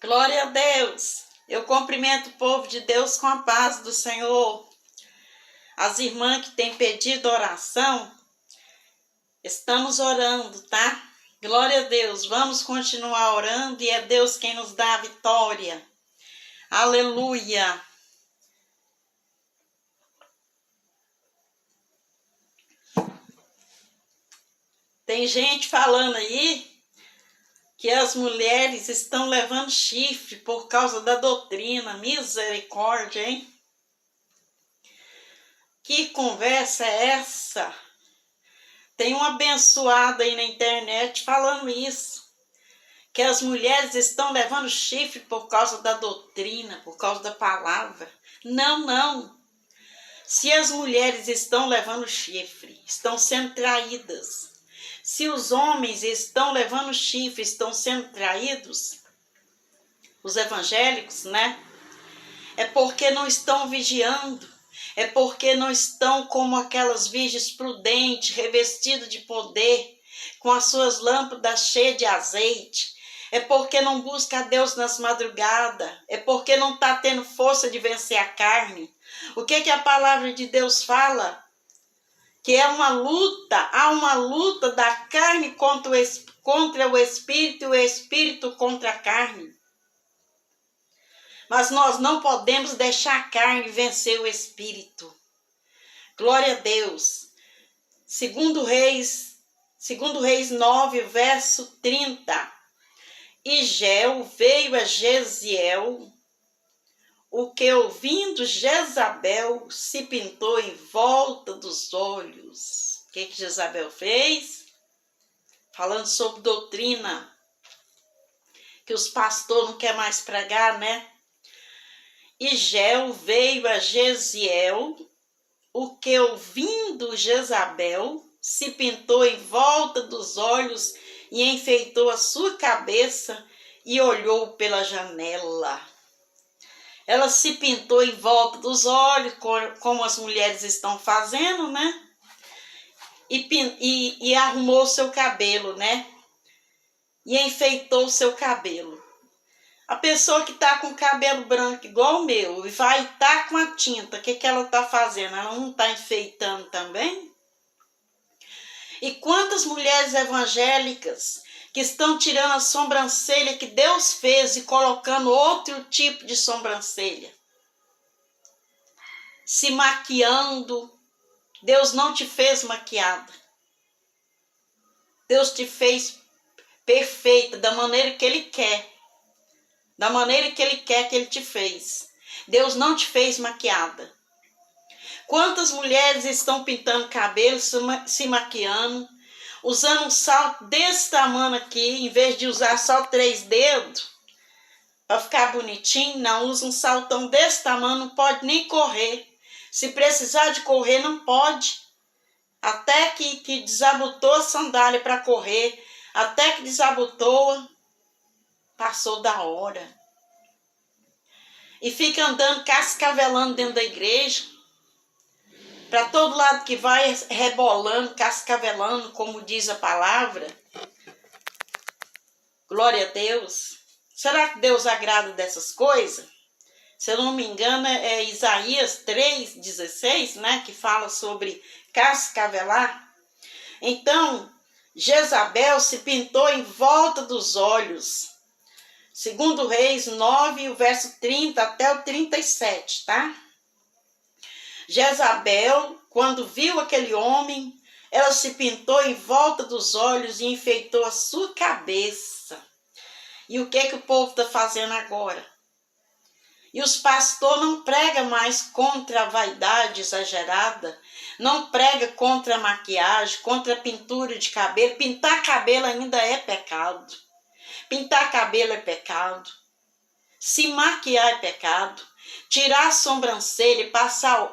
Glória a Deus. Eu cumprimento o povo de Deus com a paz do Senhor. As irmãs que têm pedido oração, estamos orando, tá? Glória a Deus. Vamos continuar orando e é Deus quem nos dá a vitória. Aleluia. Tem gente falando aí que as mulheres estão levando chifre por causa da doutrina. Misericórdia, hein? Que conversa é essa? Tem uma abençoada aí na internet falando isso, que as mulheres estão levando chifre por causa da doutrina, por causa da palavra. Não, não. Se as mulheres estão levando chifre, estão sendo traídas. Se os homens estão levando chifre, estão sendo traídos, os evangélicos, né? É porque não estão vigiando. É porque não estão como aquelas virgens prudentes, revestidas de poder, com as suas lâmpadas cheias de azeite. É porque não busca a Deus nas madrugadas. É porque não está tendo força de vencer a carne. O que a palavra de Deus fala? Que é uma luta, há uma luta da carne contra o espírito e o espírito contra a carne. Mas nós não podemos deixar a carne vencer o espírito. Glória a Deus. Segundo Reis 9, verso 30. E Geu veio a Jeziel, o que ouvindo Jezabel se pintou em volta dos olhos. O que Jezabel fez? Falando sobre doutrina, que os pastores não querem mais pregar, né? E Geu veio a Jeziel, o que ouvindo Jezabel se pintou em volta dos olhos e enfeitou a sua cabeça e olhou pela janela. Ela se pintou em volta dos olhos, como as mulheres estão fazendo, né? E arrumou seu cabelo, né? E enfeitou seu cabelo. A pessoa que está com o cabelo branco igual o meu e vai estar com a tinta, o que ela está fazendo? Ela não está enfeitando também? E quantas mulheres evangélicas que estão tirando a sobrancelha que Deus fez e colocando outro tipo de sobrancelha? Se maquiando. Deus não te fez maquiada. Deus te fez perfeita, da maneira que Ele quer. Da maneira que Ele quer que Ele te fez. Deus não te fez maquiada. Quantas mulheres estão pintando cabelo, se maquiando, usando um salto desse tamanho aqui, em vez de usar só 3 dedos, para ficar bonitinho, não, usa um saltão desse tamanho, não pode nem correr. Se precisar de correr, não pode. Até que desabotou a sandália para correr, até que desabotou, passou da hora. E fica andando cascavelando dentro da igreja, para todo lado que vai, rebolando, cascavelando, como diz a palavra. Glória a Deus. Será que Deus agrada dessas coisas? Se eu não me engano, é Isaías 3,16, né? Que fala sobre cascavelar. Então, Jezabel se pintou em volta dos olhos. Segundo Reis 9, o verso 30 até o 37, tá? Jezabel, quando viu aquele homem, ela se pintou em volta dos olhos e enfeitou a sua cabeça. E o que o povo está fazendo agora? E os pastores não pregam mais contra a vaidade exagerada, não pregam contra a maquiagem, contra a pintura de cabelo. Pintar cabelo ainda é pecado. Pintar cabelo é pecado. Se maquiar é pecado. Tirar a sobrancelha,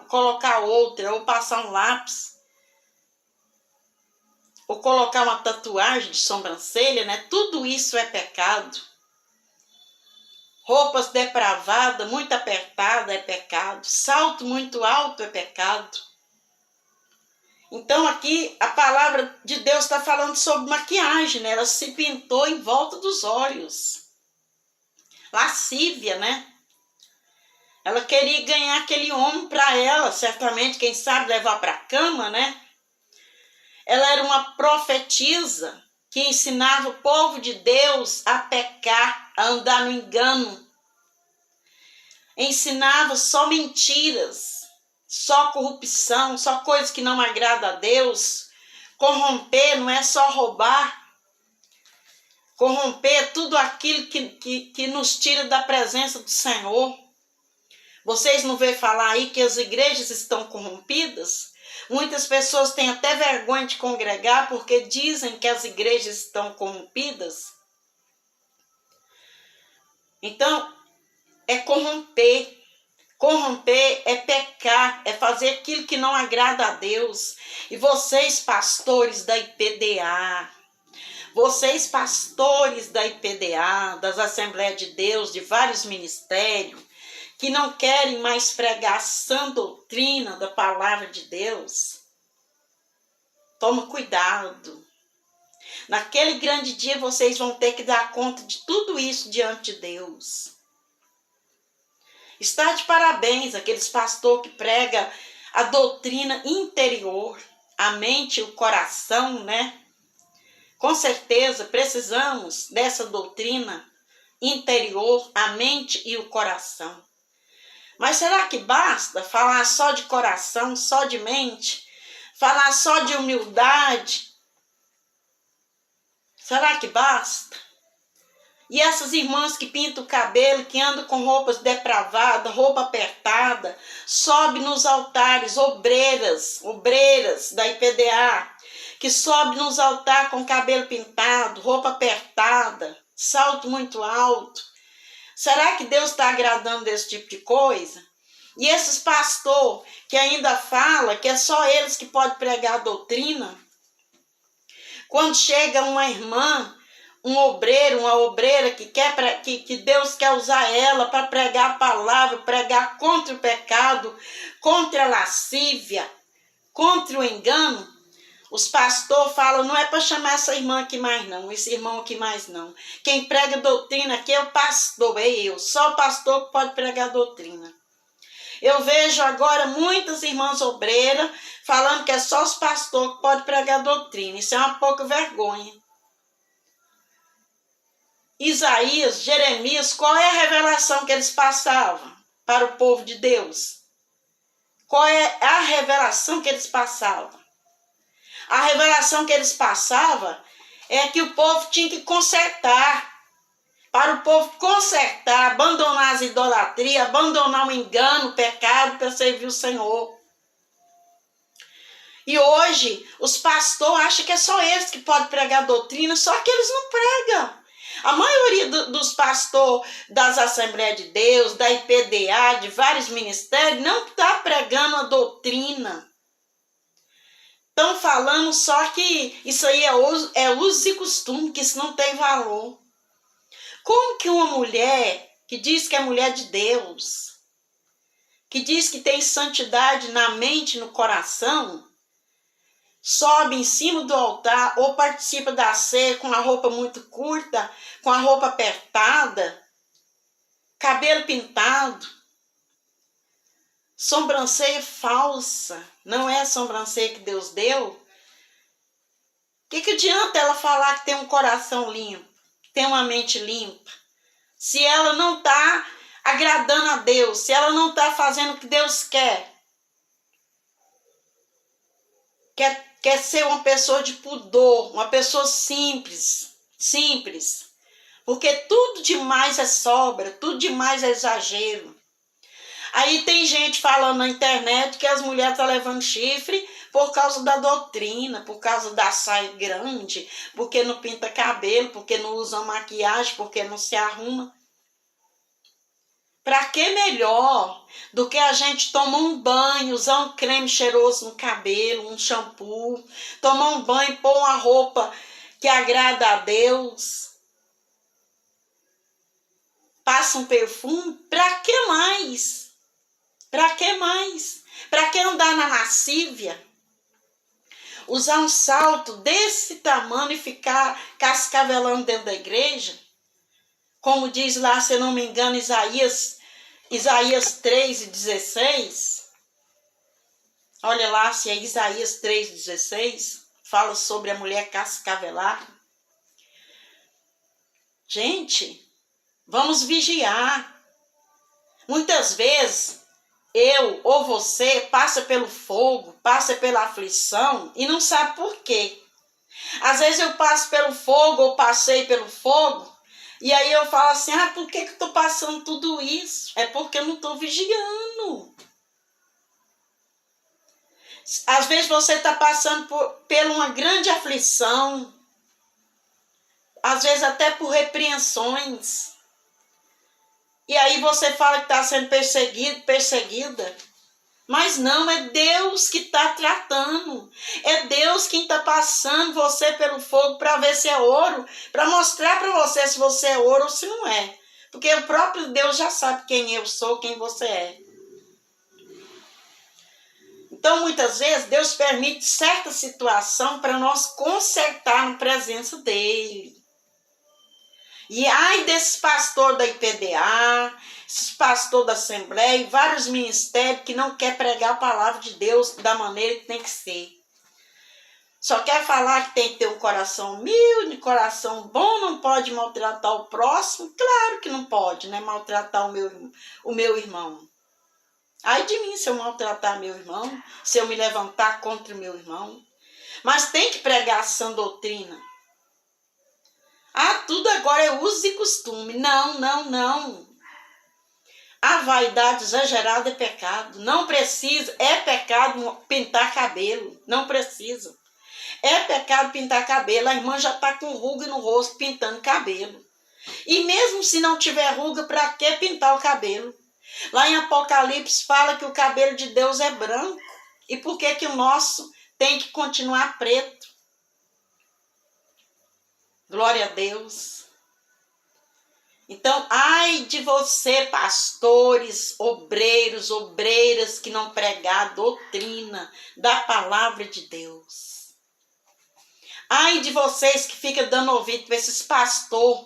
colocar outra, ou passar um lápis, ou colocar uma tatuagem de sobrancelha, né? Tudo isso é pecado. Roupas depravadas, muito apertadas é pecado. Salto muito alto é pecado. Então aqui a palavra de Deus está falando sobre maquiagem, né? Ela se pintou em volta dos olhos. lascívia, né? Ela queria ganhar aquele homem para ela, certamente, quem sabe levar para a cama, né? Ela era uma profetisa que ensinava o povo de Deus a pecar, a andar no engano. Ensinava só mentiras, só corrupção, só coisas que não agradam a Deus. Corromper não é só roubar. Corromper é tudo aquilo que nos tira da presença do Senhor. Vocês não vêem falar aí que as igrejas estão corrompidas? Muitas pessoas têm até vergonha de congregar porque dizem que as igrejas estão corrompidas. Então, é corromper. Corromper é pecar, é fazer aquilo que não agrada a Deus. E vocês, pastores da IPDA, vocês, pastores da IPDA, das Assembleias de Deus, de vários ministérios, que não querem mais pregar a sã doutrina da palavra de Deus, toma cuidado. Naquele grande dia vocês vão ter que dar conta de tudo isso diante de Deus. Está de parabéns aqueles pastores que pregam a doutrina interior, a mente e o coração, né? Com certeza precisamos dessa doutrina interior, a mente e o coração. Mas será que basta falar só de coração, só de mente? Falar só de humildade? Será que basta? E essas irmãs que pintam o cabelo, que andam com roupas depravadas, roupa apertada, sobe nos altares, obreiras da IPDA, que sobe nos altares com cabelo pintado, roupa apertada, salto muito alto. Será que Deus está agradando desse tipo de coisa? E esses pastores que ainda falam que é só eles que podem pregar a doutrina, quando chega uma irmã, um obreiro, uma obreira que Deus quer usar ela para pregar a palavra, pregar contra o pecado, contra a lascívia, contra o engano, os pastores falam, não é para chamar essa irmã aqui mais não, esse irmão aqui mais não. Quem prega doutrina aqui é o pastor, é eu, só o pastor que pode pregar doutrina. Eu vejo agora muitas irmãs obreiras falando que é só os pastores que podem pregar doutrina. Isso é uma pouca vergonha. Isaías, Jeremias, qual é a revelação que eles passavam para o povo de Deus? Qual é a revelação que eles passavam? A revelação que eles passavam é que o povo tinha que consertar. Para o povo consertar, abandonar as idolatrias, abandonar o engano, o pecado para servir o Senhor. E hoje, os pastores acham que é só eles que podem pregar doutrina, só que eles não pregam. A maioria dos pastores das Assembleias de Deus, da IPDA, de vários ministérios, não está pregando a doutrina. Estão falando só que isso aí é uso e costume, que isso não tem valor. Como que uma mulher que diz que é mulher de Deus, que diz que tem santidade na mente e no coração, sobe em cima do altar ou participa da ceia com a roupa muito curta, com a roupa apertada, cabelo pintado, sobrancelha falsa, não é a sobrancelha que Deus deu? O que adianta ela falar que tem um coração limpo, tem uma mente limpa, se ela não está agradando a Deus, se ela não está fazendo o que Deus quer? Quer ser uma pessoa de pudor, uma pessoa simples. Porque tudo demais é sobra, tudo demais é exagero. Aí tem gente falando na internet que as mulheres estão levando chifre por causa da doutrina, por causa da saia grande, porque não pinta cabelo, porque não usa maquiagem, porque não se arruma. Para que melhor do que a gente tomar um banho, usar um creme cheiroso no cabelo, um shampoo, tomar um banho, pôr uma roupa que agrada a Deus, passa um perfume, para que mais? Para que mais? Para que andar na lascívia? Usar um salto desse tamanho e ficar cascavelando dentro da igreja? como diz lá, se eu não me engano, Isaías 3:16. Olha lá se é Isaías 3:16. Fala sobre a mulher cascavelar. Gente, vamos vigiar. Muitas vezes, eu ou você passa pelo fogo, passa pela aflição e não sabe por quê. Às vezes eu passo pelo fogo ou passei pelo fogo e aí eu falo assim, por que eu estou passando tudo isso? É porque eu não estou vigiando. Às vezes você está passando por uma grande aflição, às vezes até por repreensões. E aí você fala que está sendo perseguida. Mas não, é Deus que está tratando. É Deus quem está passando você pelo fogo para ver se é ouro, para mostrar para você se você é ouro ou se não é. Porque o próprio Deus já sabe quem eu sou, quem você é. Então, muitas vezes, Deus permite certa situação para nós consertar na presença dEle. E ai desse pastor da IPDA, esses pastores da Assembleia e vários ministérios que não quer pregar a palavra de Deus da maneira que tem que ser. Só quer falar que tem que ter um coração humilde, coração bom, não pode maltratar o próximo. Claro que não pode, né? Maltratar o meu irmão. Ai de mim se eu maltratar meu irmão, se eu me levantar contra o meu irmão. Mas tem que pregar a sã doutrina. Tudo agora é uso e costume. Não. A vaidade exagerada é pecado. Não precisa. É pecado pintar cabelo. Não precisa. É pecado pintar cabelo. A irmã já está com ruga no rosto pintando cabelo. E mesmo se não tiver ruga, para que pintar o cabelo? Lá em Apocalipse fala que o cabelo de Deus é branco. E por que o nosso tem que continuar preto? Glória a Deus. Então, ai de você, pastores, obreiros, obreiras, que não pregar a doutrina da palavra de Deus. Ai de vocês que ficam dando ouvido para esses pastores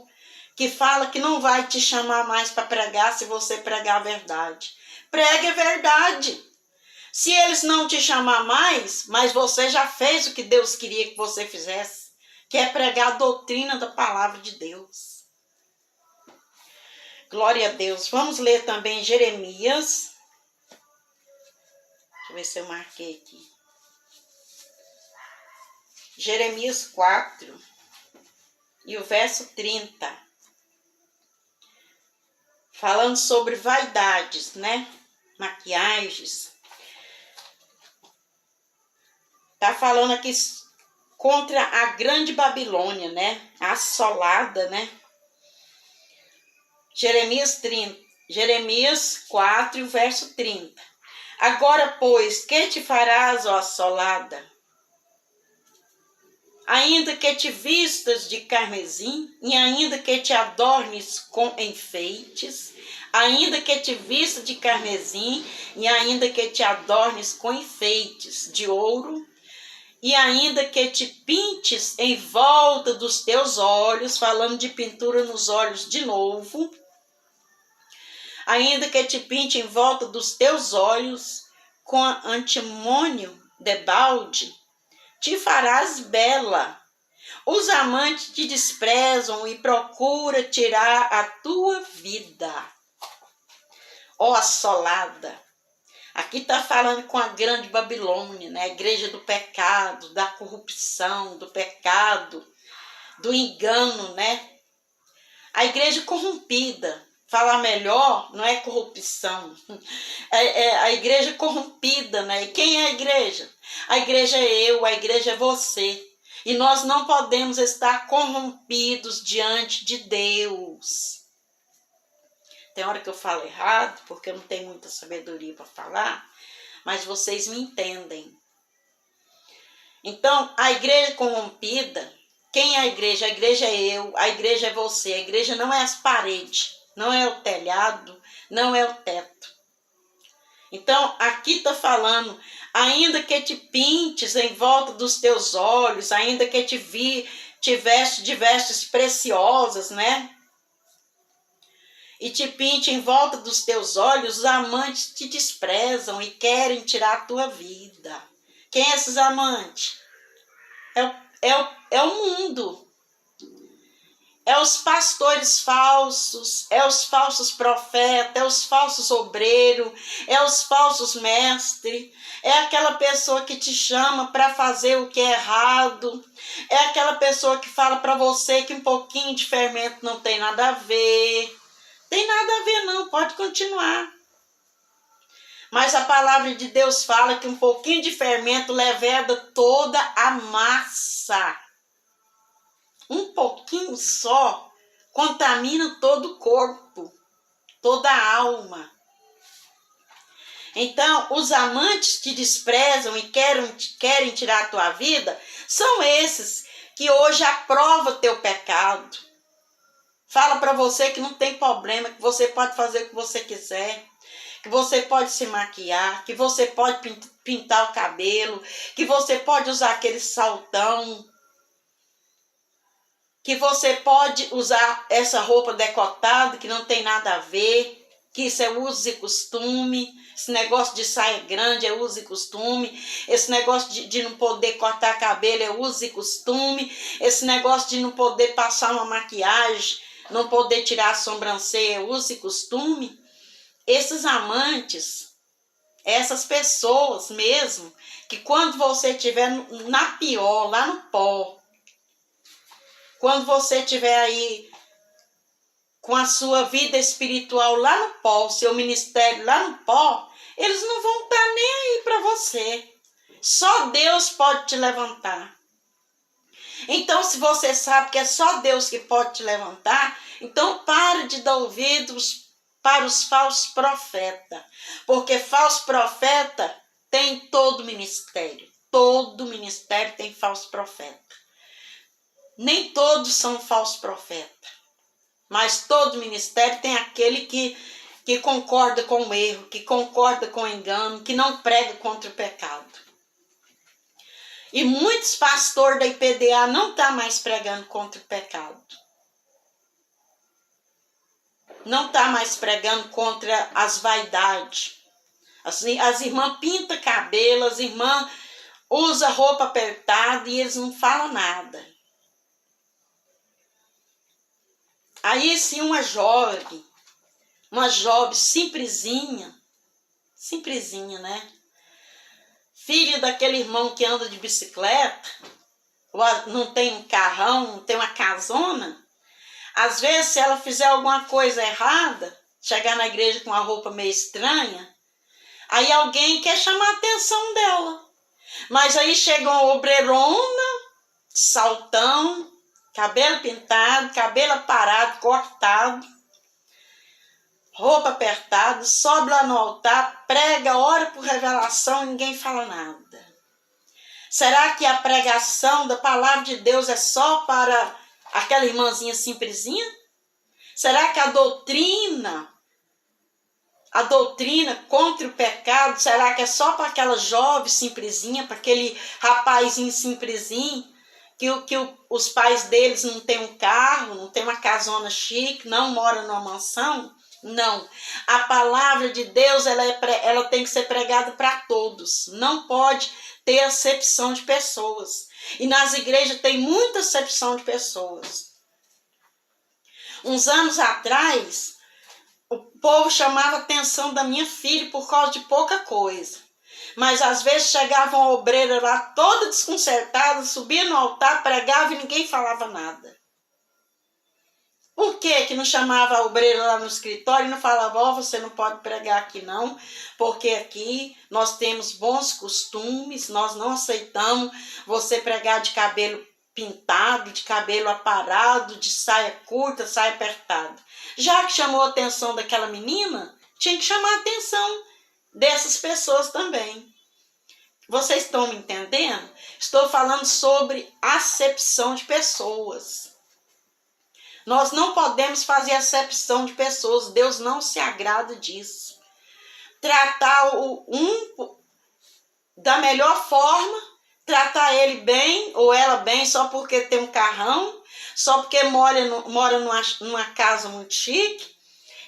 que fala que não vai te chamar mais para pregar se você pregar a verdade. Pregue a verdade. Se eles não te chamar mais, mas você já fez o que Deus queria que você fizesse, que é pregar a doutrina da palavra de Deus. Glória a Deus. Vamos ler também Jeremias. Deixa eu ver se eu marquei aqui. Jeremias 4 e o verso 30. Falando sobre vaidades, né? Maquiagens. Tá falando aqui contra a grande Babilônia, né? Assolada, né? Jeremias 4, verso 30. Agora, pois, que te farás, ó assolada? Ainda que te vistas de carmesim, e ainda que te adornes com enfeites, ainda que te vistas de carmesim, e ainda que te adornes com enfeites de ouro, e ainda que te pintes em volta dos teus olhos, falando de pintura nos olhos de novo, ainda que te pinte em volta dos teus olhos com antimônio debalde, te farás bela. Os amantes te desprezam e procuram tirar a tua vida. Ó assolada. Aqui está falando com a grande Babilônia, né? A igreja do pecado, da corrupção, do pecado, do engano, né? A igreja corrompida. Falar melhor não é corrupção. É a igreja corrompida, né? E quem é a igreja? A igreja é eu, a igreja é você. E nós não podemos estar corrompidos diante de Deus. Tem hora que eu falo errado, porque eu não tenho muita sabedoria para falar, mas vocês me entendem. Então, a igreja corrompida, quem é a igreja? A igreja é eu, a igreja é você. A igreja não é as paredes, não é o telhado, não é o teto. Então, aqui está falando, ainda que te pintes em volta dos teus olhos, ainda que te vestes de vestes preciosas, né? e te pinte em volta dos teus olhos, os amantes te desprezam e querem tirar a tua vida. Quem é esses amantes? É o mundo. É os pastores falsos, é os falsos profetas, é os falsos obreiros, é os falsos mestres, é aquela pessoa que te chama para fazer o que é errado, é aquela pessoa que fala para você que um pouquinho de fermento não tem nada a ver. Tem nada a ver não, pode continuar. Mas a palavra de Deus fala que um pouquinho de fermento leveda toda a massa. Um pouquinho só contamina todo o corpo, toda a alma. Então, os amantes te desprezam e querem tirar a tua vida, são esses que hoje aprovam teu pecado. Fala para você que não tem problema, que você pode fazer o que você quiser, que você pode se maquiar, que você pode pintar o cabelo, que você pode usar aquele saltão, que você pode usar essa roupa decotada, que não tem nada a ver, que isso é uso e costume, esse negócio de saia grande é uso e costume, esse negócio de não poder cortar cabelo é uso e costume, esse negócio de não poder passar uma maquiagem, não poder tirar a sobrancelha é uso e costume. Esses amantes, essas pessoas mesmo, que quando você estiver na pior, lá no pó, quando você estiver aí com a sua vida espiritual lá no pó, seu ministério lá no pó, eles não vão estar nem aí para você. Só Deus pode te levantar. Então, se você sabe que é só Deus que pode te levantar, então pare de dar ouvidos para os falsos profetas. Porque falso profeta tem todo ministério. Todo ministério tem falso profeta. Nem todos são falsos profetas, mas todo ministério tem aquele que concorda com o erro, que concorda com o engano, que não prega contra o pecado. E muitos pastores da IPDA não estão mais pregando contra o pecado. Não estão mais pregando contra as vaidades. As irmãs pintam cabelo, as irmãs usam roupa apertada e eles não falam nada. Aí sim uma jovem simplesinha, né? Filha daquele irmão que anda de bicicleta, não tem um carrão, não tem uma casona. Às vezes, se ela fizer alguma coisa errada, chegar na igreja com uma roupa meio estranha, aí alguém quer chamar a atenção dela. Mas aí chega uma obreirona, saltão, cabelo pintado, cabelo aparado, cortado, roupa apertada, sobe lá no altar, prega, ora por revelação e ninguém fala nada. Será que a pregação da palavra de Deus é só para aquela irmãzinha simplesinha? Será que a doutrina contra o pecado, será que é só para aquela jovem simplesinha, para aquele rapazinho simplesinho, que os pais deles não têm um carro, não tem uma casona chique, não moram numa mansão? Não. A palavra de Deus ela tem que ser pregada para todos. Não pode ter acepção de pessoas. E nas igrejas tem muita acepção de pessoas. Uns anos atrás, o povo chamava a atenção da minha filha por causa de pouca coisa. Mas às vezes chegava uma obreira lá toda desconcertada, subia no altar, pregava e ninguém falava nada. Por que não chamava a obreira lá no escritório e não falava, ó, você não pode pregar aqui não, porque aqui nós temos bons costumes, nós não aceitamos você pregar de cabelo pintado, de cabelo aparado, de saia curta, saia apertada. Já que chamou a atenção daquela menina, tinha que chamar a atenção dessas pessoas também. Vocês estão me entendendo? Estou falando sobre acepção de pessoas. Nós não podemos fazer acepção de pessoas. Deus não se agrada disso. Tratar da melhor forma, tratar ele bem ou ela bem só porque tem um carrão, só porque mora numa casa muito chique.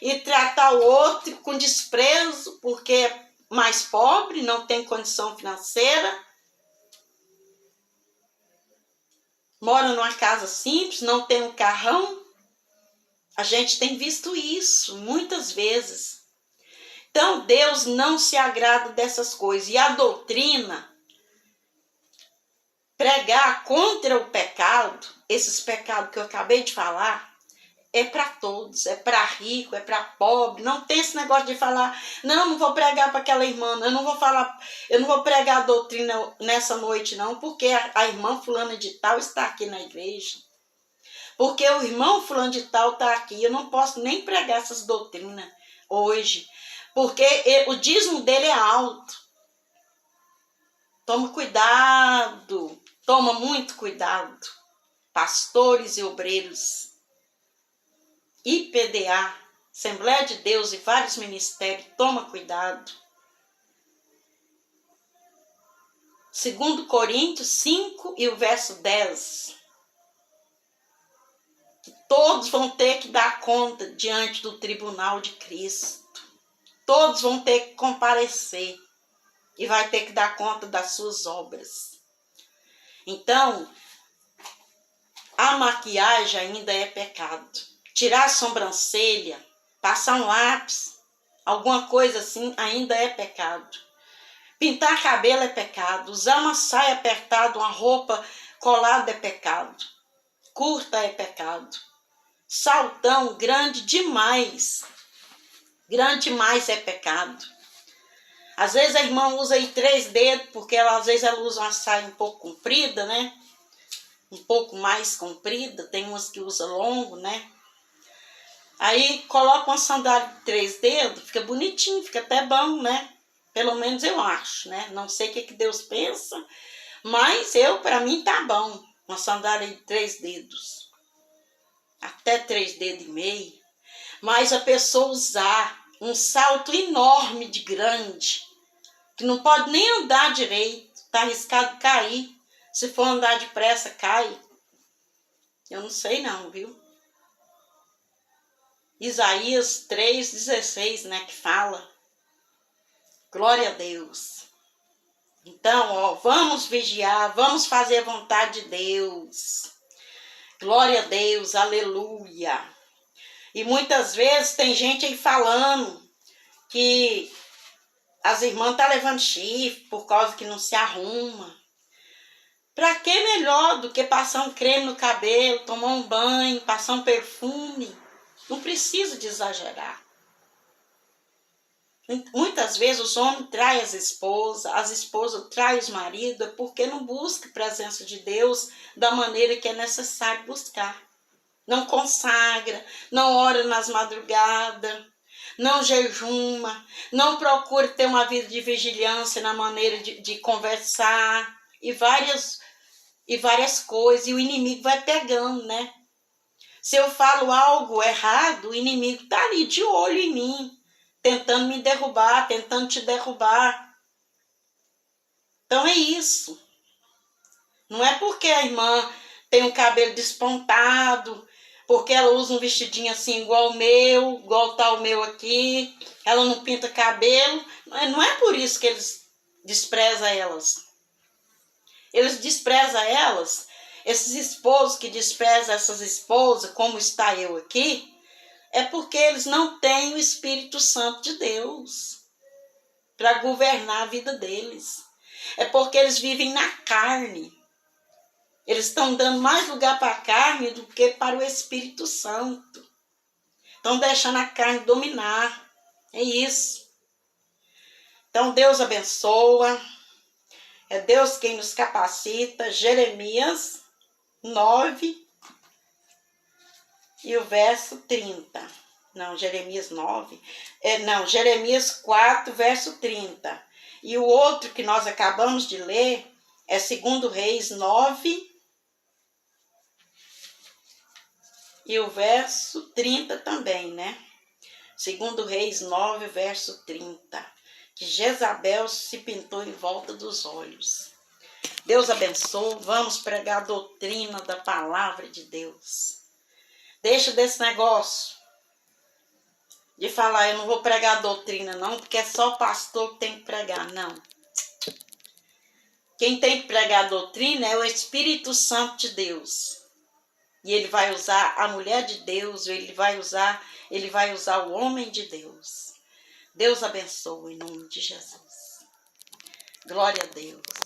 e tratar o outro com desprezo porque é mais pobre, não tem condição financeira, mora numa casa simples, não tem um carrão. A gente tem visto isso muitas vezes. Então, Deus não se agrada dessas coisas. E a doutrina, pregar contra o pecado, esses pecados que eu acabei de falar, é para todos, é para rico, é para pobre. Não tem esse negócio de falar, não vou pregar para aquela irmã, eu não vou pregar a doutrina nessa noite não, porque a irmã fulana de tal está aqui na igreja. Porque o irmão fulano de tal está aqui, eu não posso nem pregar essas doutrinas hoje, porque o dízimo dele é alto. Toma cuidado, toma muito cuidado, pastores e obreiros. IPDA, Assembleia de Deus e vários ministérios, toma cuidado. 2 Coríntios 5 e o verso 10. Todos vão ter que dar conta diante do tribunal de Cristo. Todos vão ter que comparecer e vai ter que dar conta das suas obras. Então, a maquiagem ainda é pecado. Tirar a sobrancelha, passar um lápis, alguma coisa assim, ainda é pecado. Pintar cabelo é pecado. Usar uma saia apertada, uma roupa colada é pecado. Curta é pecado. Saltão grande demais é pecado. Às vezes a irmã usa aí 3 dedos, porque às vezes ela usa uma saia um pouco comprida, né? Um pouco mais comprida, tem umas que usa longo, né? Aí coloca uma sandália de 3 dedos, fica bonitinho, fica até bom, né? Pelo menos eu acho, né? Não sei o que Deus pensa, mas para mim tá bom. Uma sandália de 3 dedos, até 3 dedos e meio. Mas a pessoa usar um salto enorme de grande, que não pode nem andar direito, tá arriscado cair. Se for andar depressa, cai. Eu não sei não, viu? Isaías 3,16, né, que fala. Glória a Deus. Então, vamos vigiar, vamos fazer a vontade de Deus. Glória a Deus, aleluia. E muitas vezes tem gente aí falando que as irmãs estão levando chifre por causa que não se arruma. Pra que melhor do que passar um creme no cabelo, tomar um banho, passar um perfume? Não precisa de exagerar. Muitas vezes os homens traem as esposas traem os maridos, porque não buscam a presença de Deus da maneira que é necessário buscar. Não consagra, não ora nas madrugadas, não jejuma, não procura ter uma vida de vigilância na maneira de conversar e várias coisas. E o inimigo vai pegando, né? Se eu falo algo errado, o inimigo está ali de olho em mim, tentando me derrubar, tentando te derrubar. Então é isso. Não é porque a irmã tem um cabelo despontado, porque ela usa um vestidinho assim igual o meu, igual tá o meu aqui, ela não pinta cabelo. Não é por isso que eles desprezam elas. Eles desprezam elas, esses esposos que desprezam essas esposas, como está eu aqui, é porque eles não têm o Espírito Santo de Deus para governar a vida deles. É porque eles vivem na carne. Eles estão dando mais lugar para a carne do que para o Espírito Santo. Estão deixando a carne dominar. É isso. Então Deus abençoa. É Deus quem nos capacita. Jeremias 9 e o verso 30. Não, Jeremias 9. Jeremias 4, verso 30. E o outro que nós acabamos de ler é 2 Reis 9 e o verso 30 também, né? 2 Reis 9, verso 30. Que Jezabel se pintou em volta dos olhos. Deus abençoe. Vamos pregar a doutrina da palavra de Deus. Deixa desse negócio de falar, eu não vou pregar doutrina não, porque é só o pastor que tem que pregar. Não. Quem tem que pregar a doutrina é o Espírito Santo de Deus. E ele vai usar a mulher de Deus, ele vai usar o homem de Deus. Deus abençoe em nome de Jesus. Glória a Deus.